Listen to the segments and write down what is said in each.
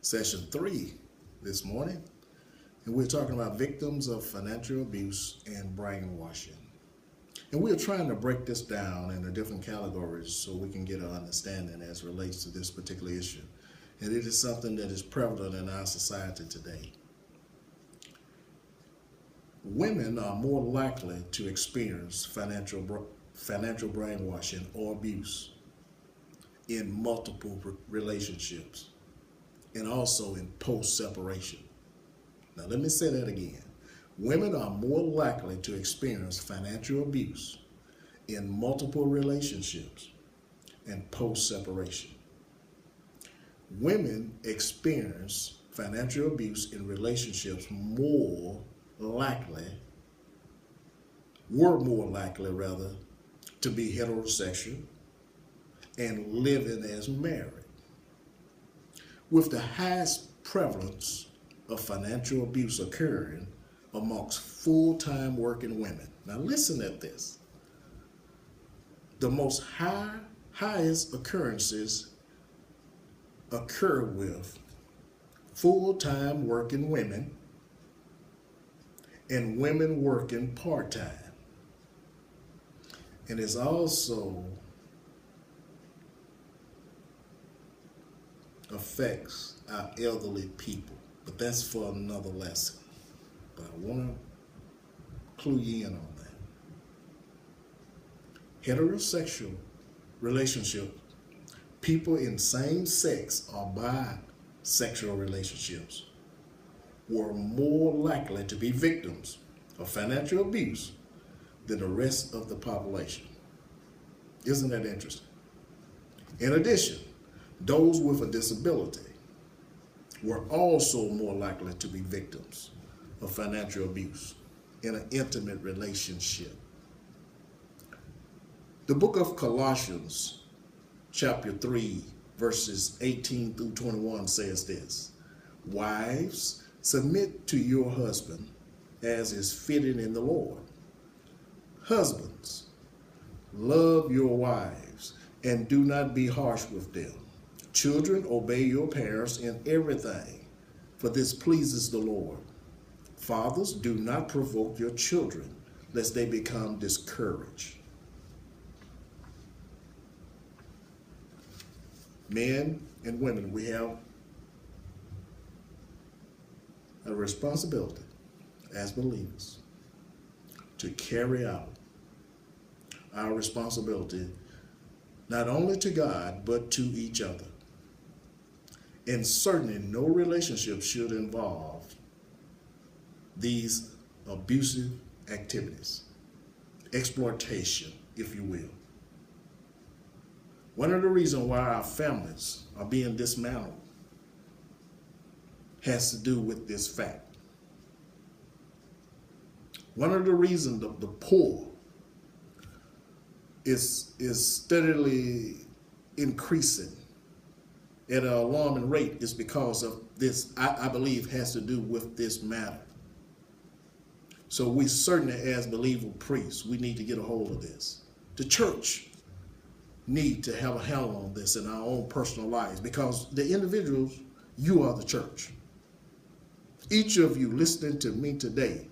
session 3 this morning, and we're talking about victims of financial abuse and brainwashing. And we're trying to break this down into different categories so we can get an understanding as it relates to this particular issue. And it is something that is prevalent in our society today. Women are more likely to experience financial brainwashing or abuse in multiple relationships and also in post-separation. Now let me say that again. Women are more likely to experience financial abuse in multiple relationships and post-separation. Women experience financial abuse in relationships were more likely to be heterosexual and living as married. With the highest prevalence of financial abuse occurring amongst full-time working women. Now listen at this. The most highest occurrences occur with full-time working women and women working part-time. And it's also affects our elderly people, but that's for another lesson. But I want to clue you in on that. Heterosexual relationships, people in same sex or bisexual relationships were more likely to be victims of financial abuse than the rest of the population. Isn't that interesting? In addition, those with a disability were also more likely to be victims of financial abuse in an intimate relationship. The book of Colossians, chapter 3, verses 18 through 21 says this: Wives, submit to your husband as is fitting in the Lord. Husbands, love your wives and do not be harsh with them. Children, obey your parents in everything, for this pleases the Lord. Fathers, do not provoke your children, lest they become discouraged. Men and women, we have a responsibility as believers to carry out our responsibility not only to God, but to each other. And certainly no relationship should involve these abusive activities, exploitation, if you will. One of the reasons why our families are being dismantled has to do with this fact. One of the reasons the poor is steadily increasing at an alarming rate is because of this, I believe, has to do with this matter. So we certainly, as believer priests, we need to get a hold of this. The church need to have a handle on this in our own personal lives, because the individuals, you are the church. Each of you listening to me today,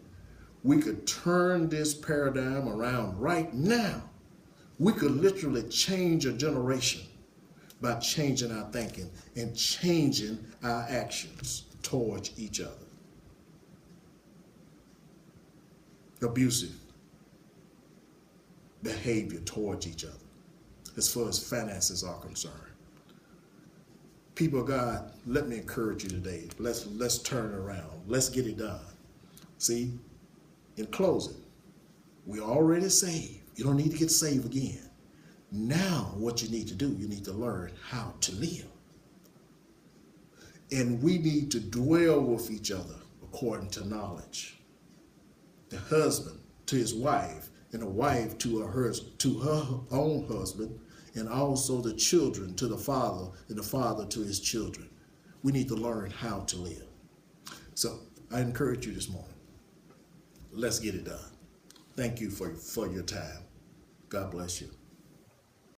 we could turn this paradigm around right now. We could literally change a generation by changing our thinking and changing our actions towards each other. Abusive behavior towards each other as far as finances are concerned. People of God, let me encourage you today. Let's turn it around. Let's get it done. See, in closing, we already saved. You don't need to get saved again. Now what you need to do, you need to learn how to live. And we need to dwell with each other according to knowledge. The husband to his wife, and the wife to her own husband, and also the children to the father, and the father to his children. We need to learn how to live. So I encourage you this morning. Let's get it done. Thank you for your time. God bless you.